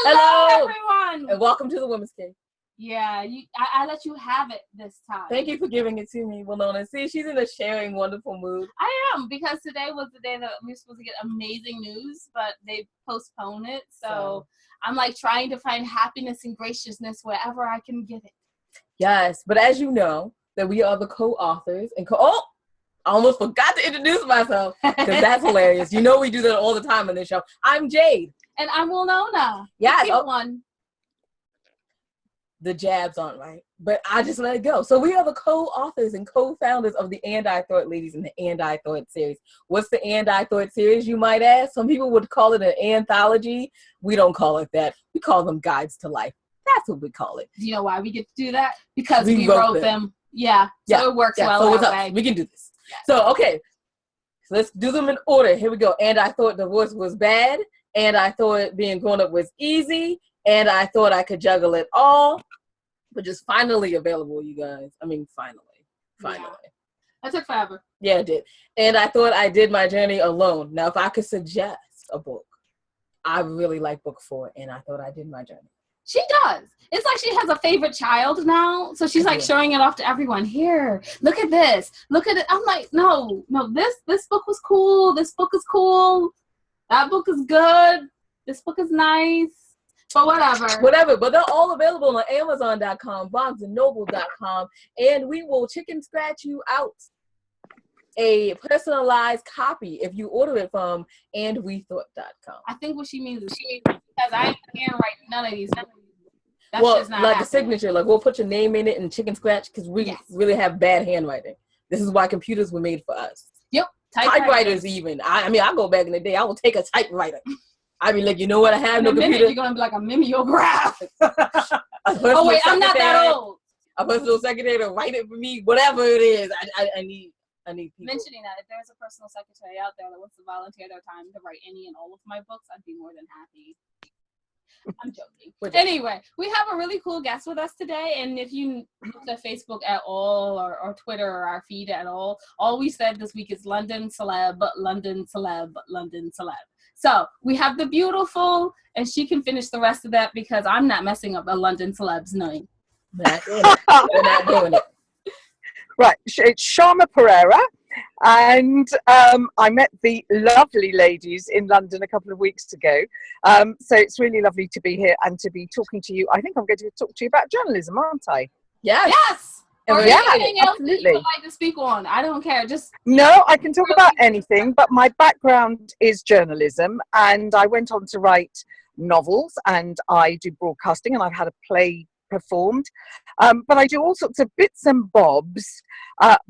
Hello everyone, and welcome to the Women's Cave. Yeah, I let you have it this time. Thank you for giving it to me, Winona. See, she's in a sharing, wonderful mood. I am, because today was the day that we were supposed to get amazing news, but they postponed it. So I'm like trying to find happiness and graciousness wherever I can get it. Yes, but as you know, that we are the co-authors and I almost forgot to introduce myself because that's hilarious. You know we do that all the time on this show. I'm Jade. And I'm Winona. Yeah, one. The jabs aren't right, but I just let it go. So we are the co-authors and co-founders of the And I Thought Ladies and the And I Thought series. What's the And I Thought series, you might ask? Some people would call it an anthology. We don't call it that. We call them guides to life. That's what we call it. Do you know why we get to do that? Because we wrote them. Yeah. So it works well. So what's up? We can do this. Yeah. So, okay. So let's do them in order. Here we go. And I thought divorce was bad. And I thought being grown up was easy. And I thought I could juggle it all. But just finally available, you guys. I mean, finally. Yeah. That took forever. Yeah, it did. And I thought I did my journey alone. Now, if I could suggest a book, I really like book 4. And I thought I did my journey. She does. It's like she has a favorite child now. So she's like showing it off to everyone. Here, look at this. Look at it. I'm like, no, this book was cool. This book is cool. That book is good. This book is nice. But whatever. But they're all available on Amazon.com, BarnesandNoble.com, and we will chicken scratch you out a personalized copy if you order it from andwethought.com. I think what she means is because I can't write none of these. That's just not like happening. A signature. Like we'll put your name in it and chicken scratch because we really have bad handwriting. This is why computers were made for us. Yep. Typewriters even. I mean, I go back in the day. I will take a typewriter. I'd be like, you know what? I have no computer. You're gonna be like a mimeograph. Oh wait, I'm not that old. A personal secretary to write it for me. Whatever it is, I need people. Mentioning that, if there's a personal secretary out there that wants to volunteer their time to write any and all of my books, I'd be more than happy. I'm joking. Anyway, we have a really cool guest with us today, and if you looked at Facebook at all or Twitter or our feed at all we said this week is London celeb, London celeb, London celeb. So we have the beautiful, and she can finish the rest of that because I'm not messing up a London celeb's name. We're not doing it. Right, it's Shayma Perea. And I met the lovely ladies in London a couple of weeks ago. So it's really lovely to be here and to be talking to you. I think I'm going to talk to you about journalism, aren't I? Yes. Or yeah, anything else that you absolutely. would like to speak on. I don't care. Just No, I can talk about anything, but my background is journalism, and I went on to write novels, and I do broadcasting, and I've had a play performed, but I do all sorts of bits and bobs.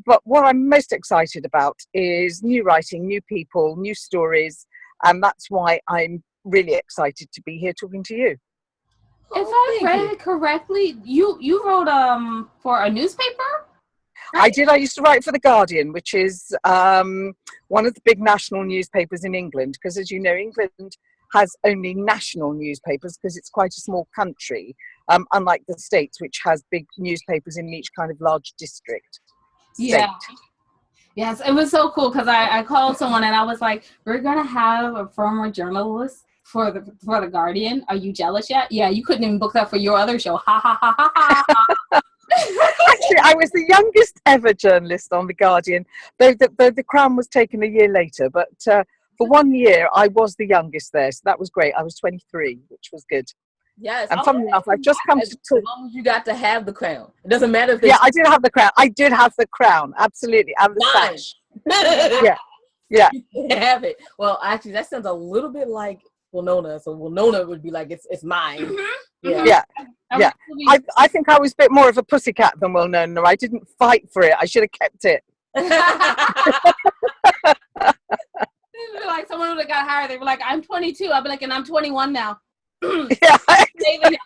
But what I'm most excited about is new writing, new people, new stories, and that's why I'm really excited to be here talking to you. If I read it correctly, you wrote for a newspaper? Right? I did. I used to write for The Guardian, which is one of the big national newspapers in England, because as you know, England has only national newspapers because it's quite a small country, unlike the States, which has big newspapers in each kind of large district. Yeah. Yes, it was so cool because I called someone and I was like, we're going to have a former journalist for the Guardian. Are you jealous yet? Yeah, you couldn't even book that for your other show. Ha ha ha ha ha. Actually, I was the youngest ever journalist on The Guardian, though the crown was taken a year later. But for 1 year, I was the youngest there, so that was great. I was 23, which was good. Yes. And funnily enough, I've just come to talk. As long as you got to have the crown. It doesn't matter if Yeah, I did have the crown. I did have the crown, absolutely. And the sash. Yeah. You have it. Well, actually, that sounds a little bit like Winona. So Winona would be like, it's mine. Mm-hmm. Yeah. I think I was a bit more of a pussycat than Winona. I didn't fight for it. I should have kept it. Like someone would have got hired. They were like, I'm 22. I'd be like, and I'm 21 now. Yeah. You can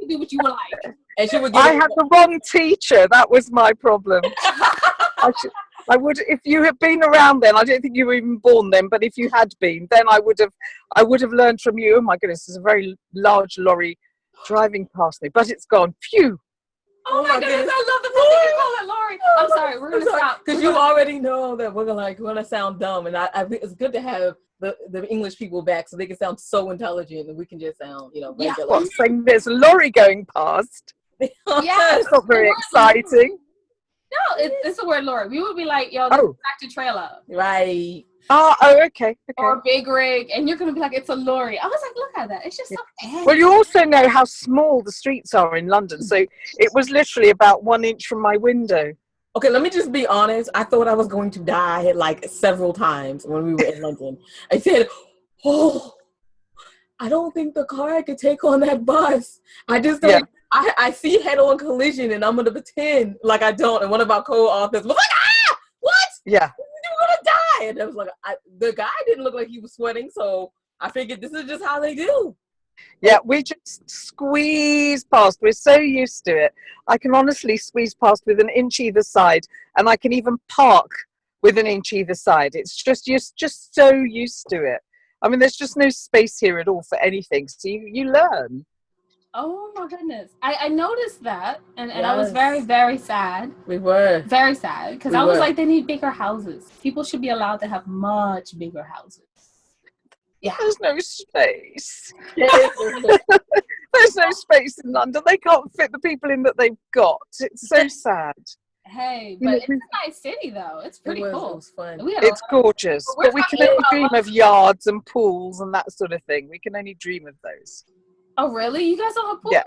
do what you would like. And she would I had the wrong teacher. That was my problem. I would, if you had been around then. I don't think you were even born then, but if you had been, then I would have learned from you. Oh my goodness, there's a very large lorry driving past me, but it's gone. Phew. Oh my goodness, I love the fact that you call it Lori. I'm sorry, we're gonna stop because you already know that we're gonna sound dumb, and I think it's good to have the English people back so they can sound so intelligent and we can just sound, regular. Yeah, what, saying there's a lorry going past? Yeah, it's not very exciting. No, it's the word lorry. We would be like, yo, this is tractor trailer. Right. Oh, okay. Or big rig, and you're gonna be like, it's a lorry. I was like, look at that. It's just so fancy. Well, you also know how small the streets are in London, so it was literally about 1 inch from my window. Okay, let me just be honest. I thought I was going to die like several times when we were in London. I said, I don't think the car could take on that bus. I just don't. Yeah. I see head-on collision, and I'm gonna pretend like I don't. And one of our co-authors was like, what? Yeah. You're gonna die. And I was like, the guy didn't look like he was sweating, so I figured this is just how they do. Yeah, we just squeeze past. We're so used to it. I can honestly squeeze past with an inch either side, and I can even park with an inch either side. It's just, you're just so used to it. I mean, there's just no space here at all for anything, so you learn. Oh my goodness. I noticed that, and yes. I was very, very sad. We were. Very sad, because I was like, they need bigger houses. People should be allowed to have much bigger houses. Yeah. There's no space. There's no space in London. They can't fit the people in that they've got. It's so sad. Hey, but it's a nice city, though. It's pretty cool. It was fun. It's gorgeous. But we can only dream of yards and pools and that sort of thing. We can only dream of those. Oh, really? You guys don't have pools? Yeah.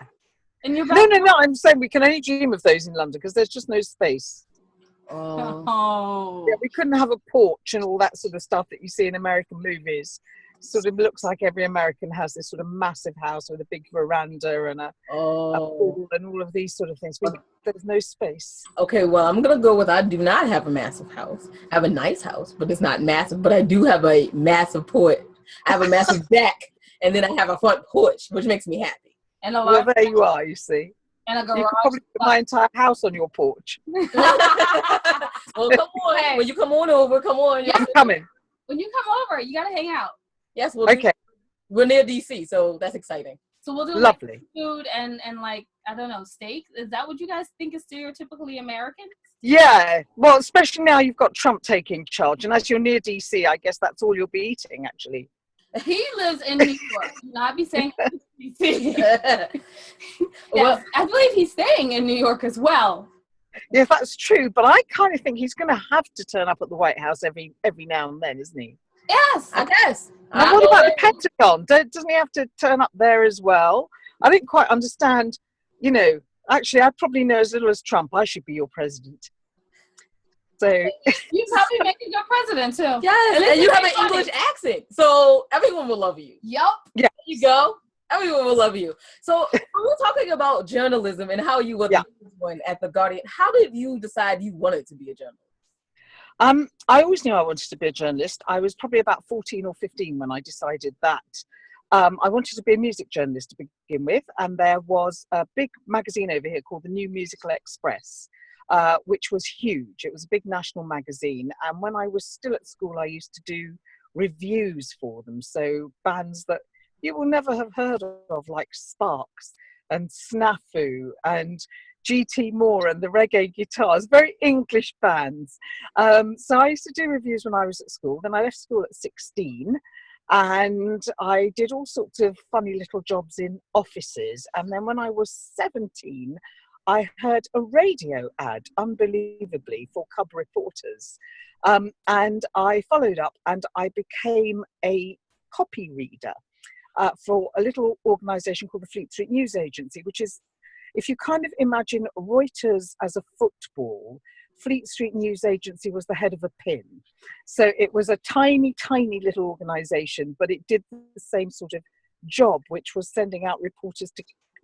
In your no. I'm saying we can only dream of those in London because there's just no space. Oh. Yeah, we couldn't have a porch and all that sort of stuff that you see in American movies. Sort of looks like every American has this sort of massive house with a big veranda and a pool and all of these sort of things. There's no space. Okay, well, I'm going to go with I do not have a massive house. I have a nice house, but it's not massive. But I do have a massive porch. I have a massive deck, and then I have a front porch, which makes me happy. And well, there you are, you see. And a garage. You could probably put my entire house on your porch. Well, come on. Hey. When you come on over, come on. I'm coming. When you come over, you got to hang out. Yes, okay. We're near DC, so that's exciting. So we'll do lovely like, food and like, I don't know, steak. Is that what you guys think is stereotypically American? Yeah. Well, especially now you've got Trump taking charge, and as you're near DC, I guess that's all you'll be eating, actually. He lives in New York. Not be saying DC. Yes, well, I believe he's staying in New York as well. Yes, that's true. But I kind of think he's going to have to turn up at the White House every now and then, isn't he? Yes. I guess. And what about the Pentagon? Doesn't he have to turn up there as well? I didn't quite understand. You know, actually, I probably know as little as Trump. I should be your president. So You probably make a good president too. Yes, and you have an English accent, so everyone will love you. Yep. yeah, There you go. Everyone will love you. So we're talking about journalism and how you were the one at The Guardian. How did you decide you wanted to be a journalist? I always knew I wanted to be a journalist. I was probably about 14 or 15 when I decided that. I wanted to be a music journalist to begin with, and there was a big magazine over here called the New Musical Express, which was huge. It was a big national magazine, and when I was still at school, I used to do reviews for them. So bands that you will never have heard of, like Sparks and Snafu and GT Moore and the Reggae Guitars, very English bands. So I used to do reviews when I was at school. Then I left school at 16 and I did all sorts of funny little jobs in offices. And then when I was 17, I heard a radio ad, unbelievably, for cub reporters. And I followed up and I became a copy reader for a little organisation called the Fleet Street News Agency, which is, if you kind of imagine Reuters as a football, Fleet Street News Agency was the head of a pin. So it was a tiny, tiny little organisation, but it did the same sort of job, which was sending out reporters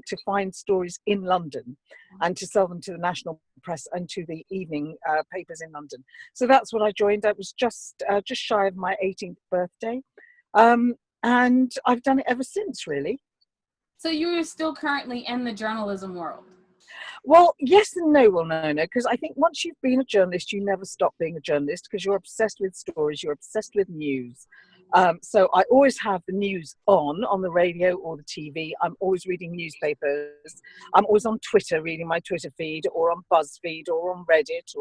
to find stories in London and to sell them to the national press and to the evening papers in London. So that's what I joined. I was just shy of my 18th birthday. And I've done it ever since, really. So you're still currently in the journalism world? Well, yes and no. Well, no, because I think once you've been a journalist, you never stop being a journalist because you're obsessed with stories, you're obsessed with news. So I always have the news on the radio or the TV. I'm always reading newspapers. I'm always on Twitter, reading my Twitter feed, or on BuzzFeed, or on Reddit,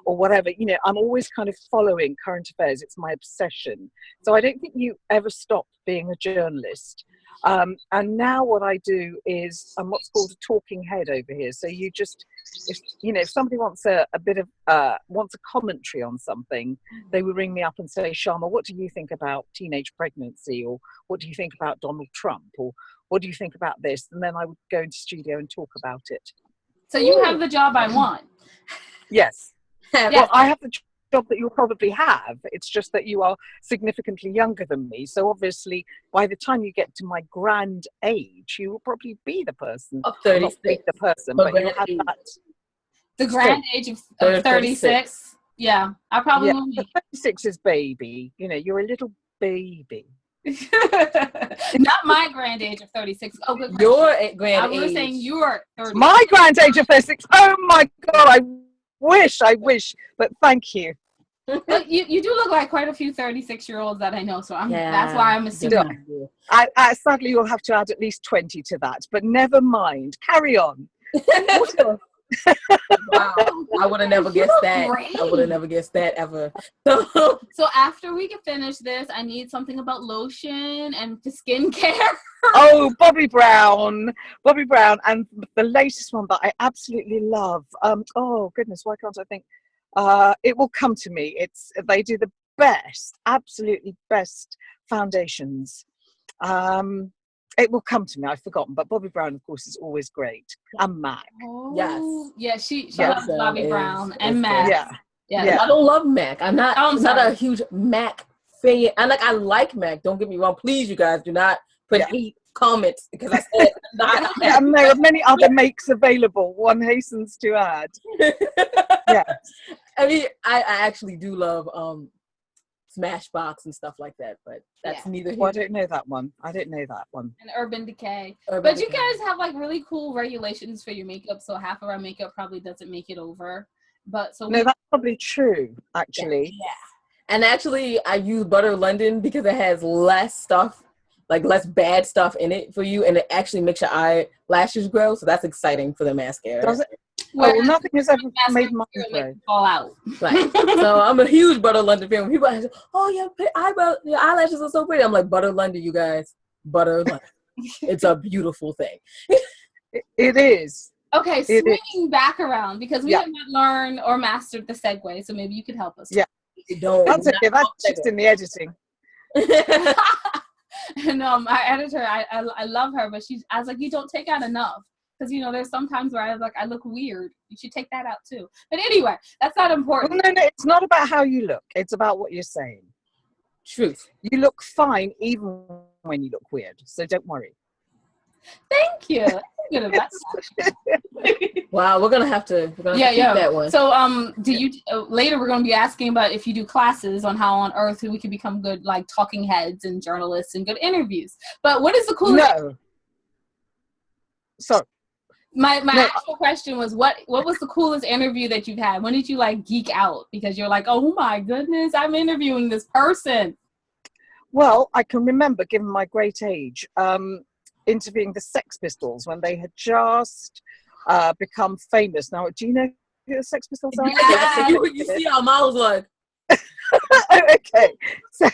or whatever. You know, I'm always kind of following current affairs. It's my obsession. So I don't think you ever stop being a journalist. And now what I do is I'm what's called a talking head over here. So you just, if somebody wants a bit of, wants a commentary on something, they will ring me up and say, Shayma, what do you think about teenage pregnancy? Or what do you think about Donald Trump? Or what do you think about this? And then I would go into studio and talk about it. So you have the job I want. Yes. Yes. Well, I have the job that you'll probably have. It's just that you are significantly younger than me. So obviously, by the time you get to my grand age, you will probably be the person. Of 36. Not be the person, but you'll have that. The grand age of 36. Yeah, I probably will be. 36 is baby. You know, you're a little baby. Not my grand age of 36. Oh, good. Your grand age. I was saying you're 36. My grand age of 36. Oh my God, I wish, but thank you. But you do look like quite a few 36-year-olds that I know, so that's why I'm assuming. I sadly you'll have to add at least 20 to that, but never mind. Carry on. Wow, I would have never guessed that. Great. I would have never guessed that ever. So after we can finish this, I need something about lotion and for skincare. Oh, Bobbi Brown, and the latest one that I absolutely love. Oh goodness, why can't I think? It will come to me. They do the best, absolutely best foundations. It will come to me. I've forgotten, but Bobbi Brown, of course, is always great. And MAC. Oh, yes. Yeah, she loves Bobbi Brown and MAC. Yeah. I don't love MAC. I'm not a huge MAC fan. I like MAC. Don't get me wrong. Please, you guys, do not put hate comments because I said not. And there are many other makes available. One hastens to add. Yeah. I mean, I actually do love Smashbox and stuff like that, but that's neither here. Well, I didn't know that one. And Urban Decay. Urban But Decay. you guys have like really cool regulations for your makeup, so half of our makeup probably doesn't make it over. But so no, that's probably true, actually. Yeah. And actually, I use Butter London because it has less stuff, like less bad stuff in it for you, and it actually makes your eyelashes grow. So that's exciting for the mascara. Does it? Well, nothing has ever made mine grow. Fall out. Right. So I'm a huge Butter London fan. When people ask, "Oh, your eyelashes are so pretty," I'm like, Butter London, you guys. Butter London. It's a beautiful thing. It is. Okay, It is. swinging back around, because we Yeah. have not learned or mastered the segue, so maybe you could help us. Yeah. Don't. That's okay. That's just in the editing. No, my editor, I love her, but I was like, you don't take out enough. Because, you know, there's some times where I was like, I look weird. You should take that out too. But anyway, that's not Well, important. no, it's not about how you look. It's about what you're saying. Truth. You look fine even when you look weird. So don't worry. Thank you. That's good advice. Wow, we're gonna have to keep that one. So, do you later? We're gonna be asking about if you do classes on how on earth we can become good, like talking heads and journalists and good interviews. But what is the coolest? No. Sorry. My actual question was, what was the coolest interview that you've had? When did you like geek out because you're like, oh my goodness, I'm interviewing this person? Well, I can remember, given my great age, interviewing the Sex Pistols when they had just become famous. Now, do you know who the Sex Pistols are? Yeah, you see how Miles like. Okay, so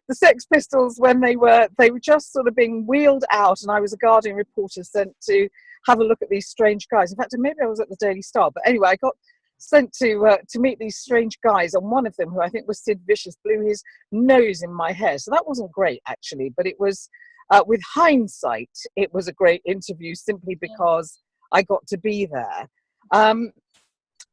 the Sex Pistols, when they were just sort of being wheeled out, and I was a Guardian reporter sent to have a look at these strange guys. In fact, maybe I was at the Daily Star, but anyway, I got sent to meet these strange guys, and one of them, who I think was Sid Vicious, blew his nose in my hair. So that wasn't great, actually, but it was, with hindsight, it was a great interview simply because I got to be there.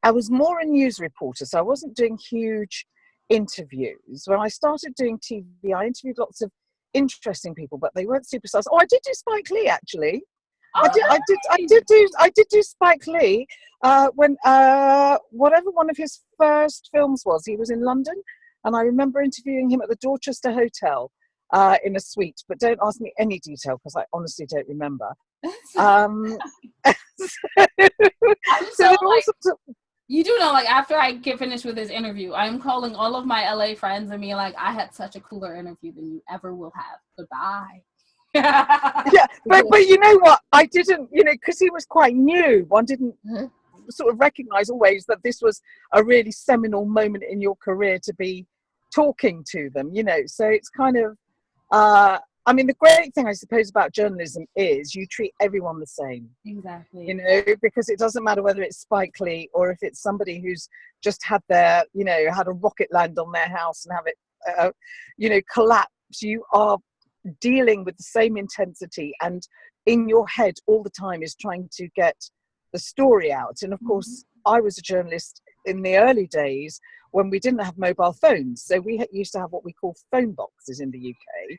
I was more a news reporter, so I wasn't doing huge interviews. When I started doing TV, I interviewed lots of interesting people, but they weren't superstars. Oh, I did do Spike Lee, actually. I did do Spike Lee when whatever one of his first films was. He was in London, and I remember interviewing him at the Dorchester Hotel in a suite. But don't ask me any detail because I honestly don't remember. You do know, like, after I get finished with this interview, I'm calling all of my LA friends and being like, I had such a cooler interview than you ever will have. Goodbye. Yeah, but you know what? I didn't, because he was quite new. One didn't sort of recognize always that this was a really seminal moment in your career to be talking to them, So it's kind of, I mean, the great thing, I suppose, about journalism is you treat everyone the same. Exactly. Because it doesn't matter whether it's Spike Lee or if it's somebody who's just had their, had a rocket land on their house and have it, collapse. You are dealing with the same intensity, and in your head all the time is trying to get the story out. And of course, I was a journalist in the early days when we didn't have mobile phones. So we used to have what we call phone boxes in the UK.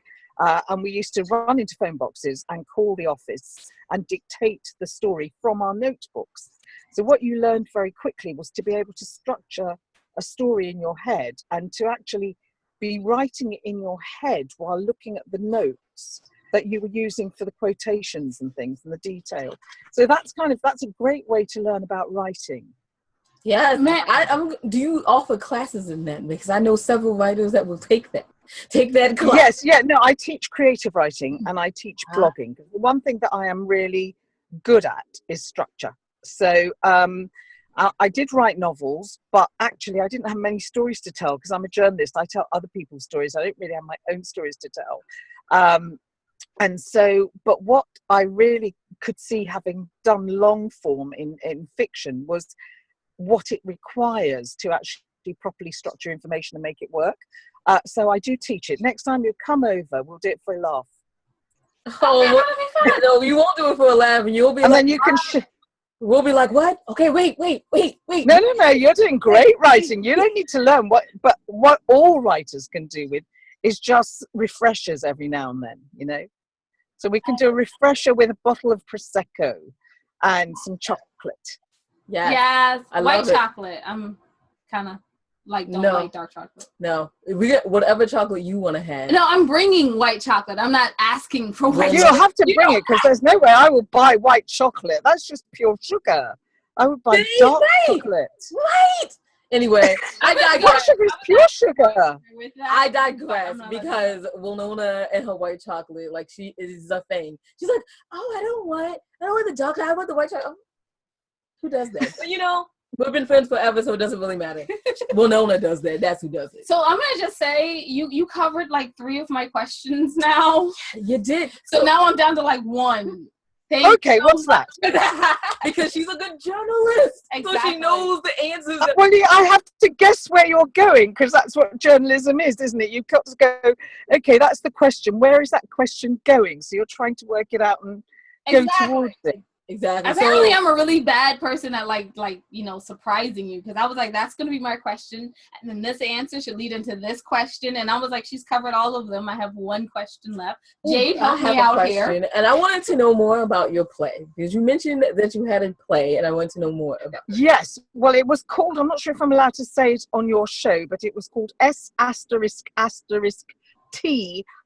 And we used to run into phone boxes and call the office and dictate the story from our notebooks. So what you learned very quickly was to be able to structure a story in your head and to actually be writing it in your head while looking at the notes that you were using for the quotations and things and the detail. So that's a great way to learn about writing. Yeah, do you offer classes in that? Because I know several writers that will take that class. Yes, yeah, no, I teach creative writing and I teach blogging. The one thing that I am really good at is structure. So I did write novels, but actually I didn't have many stories to tell because I'm a journalist. I tell other people's stories. I don't really have my own stories to tell. And so, but what I really could see, having done long form in fiction, was what it requires to actually properly structure information and make it work. So I do teach it. Next time you come over, we'll do it for a laugh. Oh, no, you won't do it for a laugh, and you'll be and like, then you can. We'll be like, what? Okay, wait. No, you're doing great writing. You don't need to learn but what all writers can do with is just refreshers every now and then, So we can do a refresher with a bottle of Prosecco and some chocolate. Yes, white chocolate. I'm kind of like, don't like dark chocolate. No, we get whatever chocolate you want to have. No, I'm bringing white chocolate. I'm not asking for white chocolate. You'll have to bring it because there's no way I will buy white chocolate. That's just pure sugar. I would buy dark chocolate. Right. Anyway, I digress. White sugar is pure sugar. I digress because Winona and her white chocolate, like, she is a thing. She's like, oh, I don't want the dark chocolate. I want the white chocolate. Who does that? But we've been friends forever, so it doesn't really matter. Winona does that. That's who does it. So I'm gonna just say you covered like 3 of my questions now. You did. So now I'm down to like 1. Okay, what's that? Because she's a good journalist. Exactly. So she knows the answers. Well, I have to guess where you're going, because that's what journalism is, isn't it? You've got to go, okay, that's the question. Where is that question going? So you're trying to work it out and go towards it. Exactly. Apparently, I'm a really bad person at like surprising you, because I was like, that's gonna be my question, and then this answer should lead into this question, and I was like, she's covered all of them. I have one question left. Jade, help me out here. And I wanted to know more about your play, because you mentioned that you had a play, and I wanted to know more about it. Yes. Well, it was called, I'm not sure if I'm allowed to say it on your show, but it was called S***T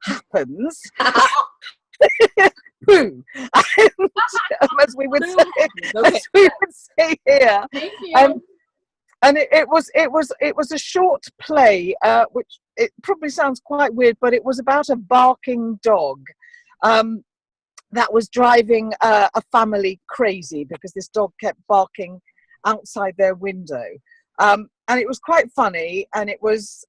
happens. Poo. As we would say, Okay. as we would say here. Thank you. And it was a short play, which it probably sounds quite weird, but it was about a barking dog that was driving a family crazy, because this dog kept barking outside their window. And it was quite funny, and it was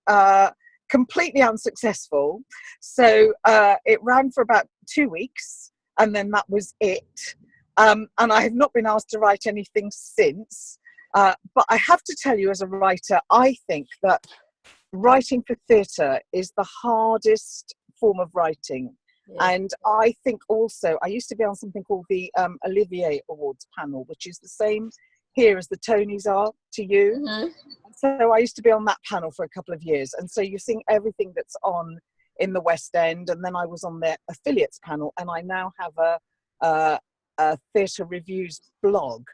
completely unsuccessful. So it ran for about 2 weeks, and then that was it. And I have not been asked to write anything since. But I have to tell you, as a writer, I think that writing for theatre is the hardest form of writing. Yeah. And I think also, I used to be on something called the Olivier Awards panel, which is the same here as the Tonys are to you. Mm-hmm. So I used to be on that panel for a couple of years. And so you're seeing everything that's on in the West End. And then I was on their affiliates panel, and I now have a theatre reviews blog.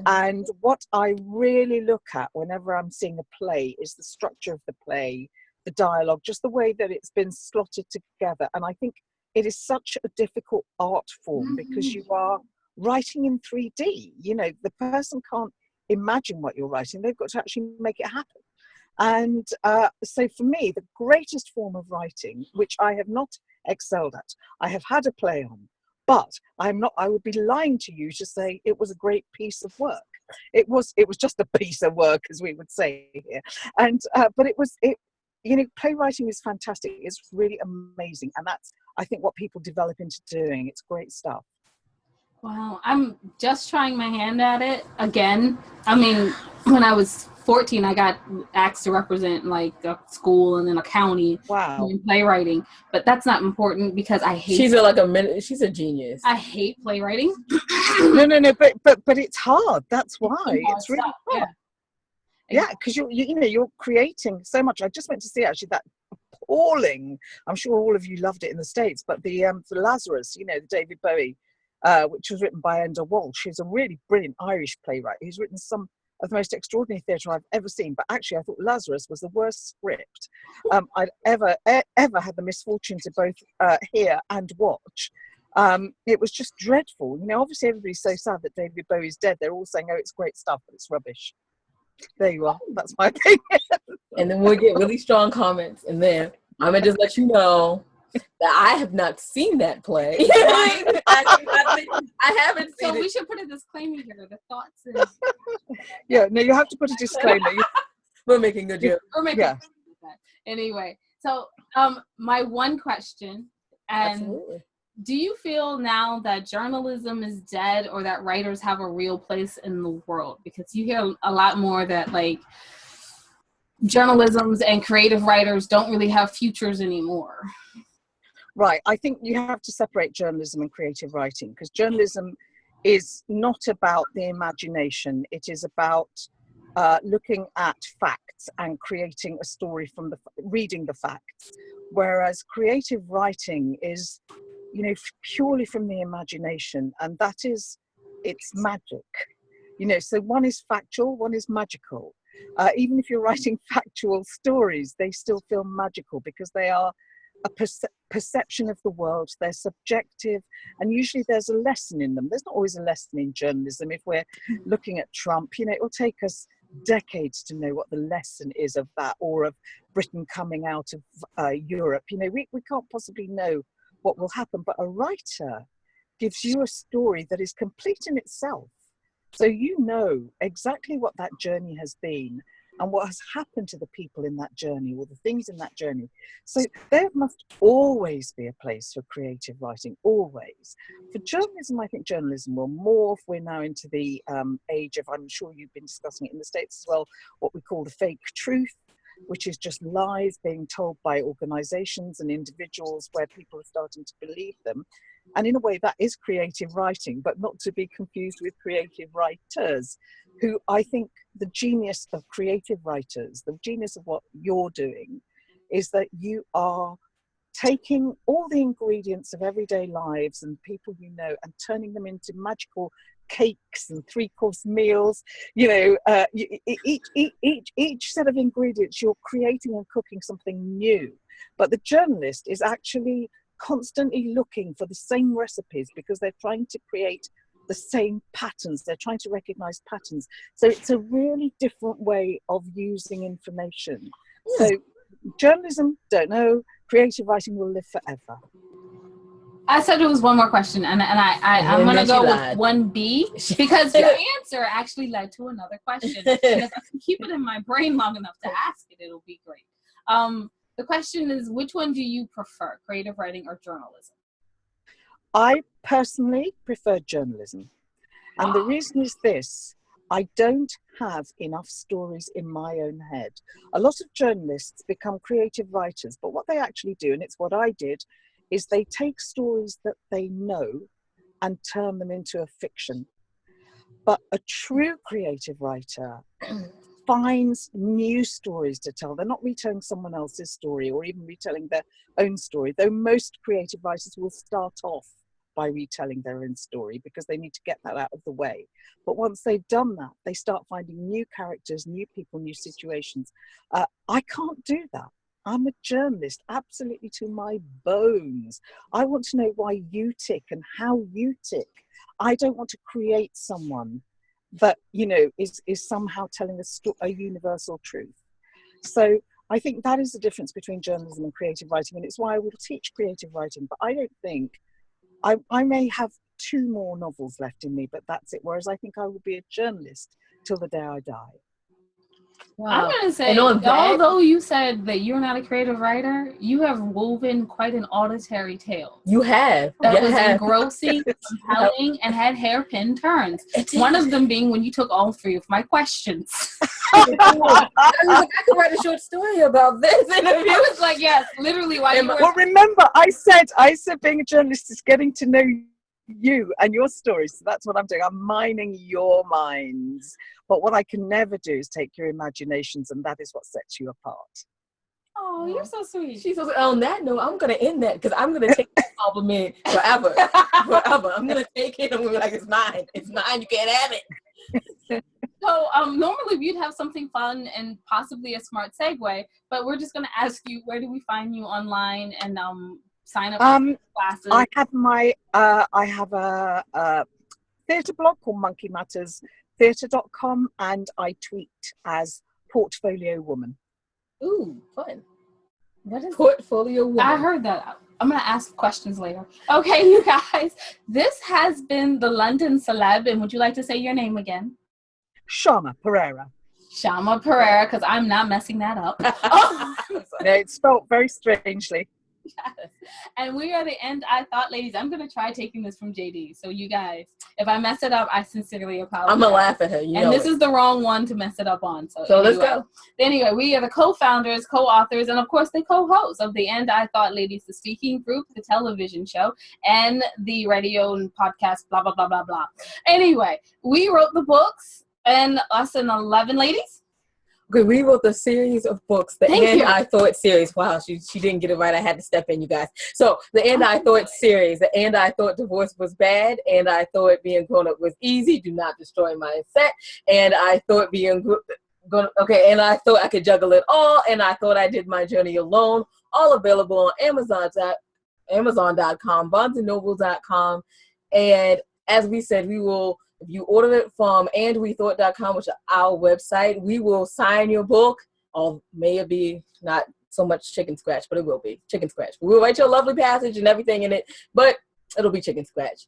And what I really look at whenever I'm seeing a play is the structure of the play, the dialogue, just the way that it's been slotted together. And I think it is such a difficult art form, because you are writing in 3D. You know, the person can't imagine what you're writing. They've got to actually make it happen. And so for me, the greatest form of writing, which I have not excelled at, I have had a play on, but I would be lying to you to say it was a great piece of work. It was just a piece of work, as we would say here. And but playwriting is fantastic. It's really amazing, and that's, I think, what people develop into doing. It's great stuff. Wow, I'm just trying my hand at it again. I mean, when I was 14, I got asked to represent like a school and then a county. Wow. In playwriting, but that's not important because I hate. She's a genius. I hate playwriting. No, but it's hard. That's why it's really hard. Yeah, because you're creating so much. I just went to see actually that appalling. I'm sure all of you loved it in the States, but the Lazarus, the David Bowie. Which was written by Enda Walsh. He's a really brilliant Irish playwright. He's written some of the most extraordinary theatre I've ever seen. But actually, I thought Lazarus was the worst script I'd ever had the misfortune to both hear and watch. It was just dreadful. Obviously everybody's so sad that David Bowie's dead. They're all saying, "Oh, it's great stuff," but it's rubbish. There you are. That's my opinion. And then we'll get really strong comments, and then I'm gonna just let you know that I have not seen that play. I haven't seen it. So we should put a disclaimer here. The thoughts and yeah, no, you have to put a disclaimer. We're making a joke. Anyway, so my one question, and absolutely. Do you feel now that journalism is dead, or that writers have a real place in the world? Because you hear a lot more that like journalisms and creative writers don't really have futures anymore. Right. I think you have to separate journalism and creative writing, because journalism is not about the imagination. It is about looking at facts and creating a story from reading the facts. Whereas creative writing is, purely from the imagination, and it's magic. So one is factual, one is magical. Even if you're writing factual stories, they still feel magical because they are a perception of the world. They're subjective, and usually there's a lesson in them. There's not always a lesson in journalism. If we're looking at Trump, it will take us decades to know what the lesson is of that, or of Britain coming out of Europe. We can't possibly know what will happen, but a writer gives you a story that is complete in itself. So you know exactly what that journey has been, and what has happened to the people in that journey or the things in that journey. So there must always be a place for creative writing, always. For journalism, I think journalism will morph. We're now into the age of, I'm sure you've been discussing it in the States as well, what we call the fake truth, which is just lies being told by organizations and individuals where people are starting to believe them. And in a way, that is creative writing, but not to be confused with creative writers, who I think the genius of creative writers, the genius of what you're doing, is that you are taking all the ingredients of everyday lives and people you know and turning them into magical cakes and three-course meals. You know, each set of ingredients, you're creating and cooking something new. But the journalist is actually constantly looking for the same recipes because they're trying to create the same patterns. They're trying to recognize patterns. So it's a really different way of using information. So journalism, don't know. Creative writing will live forever. I said it was one more question, and I'm going to go with 1B, because your answer actually led to another question. And if I can keep it in my brain long enough to ask it, it'll be great. The question is, which one do you prefer, creative writing or journalism? I personally prefer journalism. And the reason is this: I don't have enough stories in my own head. A lot of journalists become creative writers, but what they actually do, and it's what I did, is they take stories that they know and turn them into a fiction. But a true creative writer finds new stories to tell. They're not retelling someone else's story or even retelling their own story, though most creative writers will start off by retelling their own story because they need to get that out of the way. But once they've done that, they start finding new characters, new people, new situations. I can't do that. I'm a journalist, absolutely to my bones. I want to know why you tick and how you tick. I don't want to create someone that, you know, is somehow telling a universal truth. So I think that is the difference between journalism and creative writing, and it's why I will teach creative writing. But I don't think, I may have 2 more novels left in me, but that's it. Whereas I think I will be a journalist till the day I die. Wow. I'm going to say, although you said that you're not a creative writer, you have woven quite an auditory tale. You have. That was engrossing, compelling, and had hairpin turns. One of them being when you took all 3 of my questions. I could write a short story about this interview. I was like, yes, literally. Well, remember, I said being a journalist is getting to know you and your stories. So that's what I'm doing. I'm mining your minds. But what I can never do is take your imaginations, and that is what sets you apart. Oh, you're so sweet. She's so sweet. On that note, I'm going to end that because I'm going to take that compliment forever. Forever. I'm going to take it and we'll be like, it's mine. It's mine. You can't have it. So normally we'd have something fun and possibly a smart segue, but we're just going to ask you, where do we find you online and sign up for classes? I have a theatre blog called Monkey Matters theatre.com, and I tweet as Portfolio Woman. Ooh, fun. What is Portfolio Woman? I heard that. I'm going to ask questions later. Okay, you guys, this has been the London Celeb, and would you like to say your name again? Shayma Perea. Shayma Perea, because I'm not messing that up. No, it's spelled very strangely. Yes. And we are the End I Thought Ladies. I'm going to try taking this from JD. So you guys, if I mess it up, I sincerely apologize. I'm going to laugh at her. And this is the wrong one to mess it up on. So anyway, let's go. Anyway, we are the co-founders, co-authors, and of course the co-hosts of the End I Thought Ladies, the speaking group, the television show, and the radio and podcast, blah, blah, blah, blah, blah. Anyway, we wrote the books, and us and 11 ladies. Okay, we wrote the series of books, the And I Thought series. Wow, she didn't get it right. I had to step in, you guys. So the And I Thought series, the And I Thought divorce was bad, and I thought being grown up was easy. Do not destroy my set. And I thought being okay, and I thought I could juggle it all, and I thought I did my journey alone. All available on Amazon.com, BarnesandNoble.com, and as we said, we will. If you order it from andwethought.com, which is our website, we will sign your book. Or may it be not so much chicken scratch, but it will be chicken scratch. We'll write you a lovely passage and everything in it, but it'll be chicken scratch.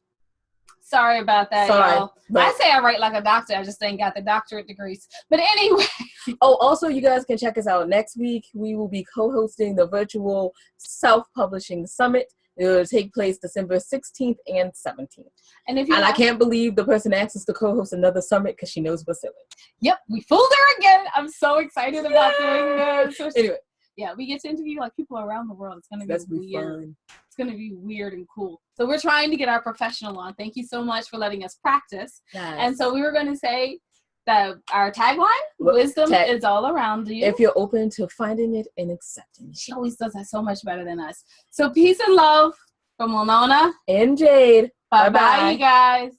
Sorry about that, Sorry, y'all. but- I say I write like a doctor. I just ain't got the doctorate degrees. But anyway. Oh, also, you guys can check us out next week. We will be co-hosting the virtual Self-Publishing Summit. It will take place December 16th and 17th. And I can't believe the person asked us to co-host another summit because she knows we're silly. Yep, we fooled her again. I'm so excited about doing this. Anyway. Yeah, we get to interview like people around the world. It's gonna be weird. Fun. It's gonna be weird and cool. So we're trying to get our professional on. Thank you so much for letting us practice. Nice. And so we were gonna say that our tagline, wisdom is all around you. If you're open to finding it and accepting it. She always does that so much better than us. So peace and love from Winona and Jade. Bye-bye, you guys.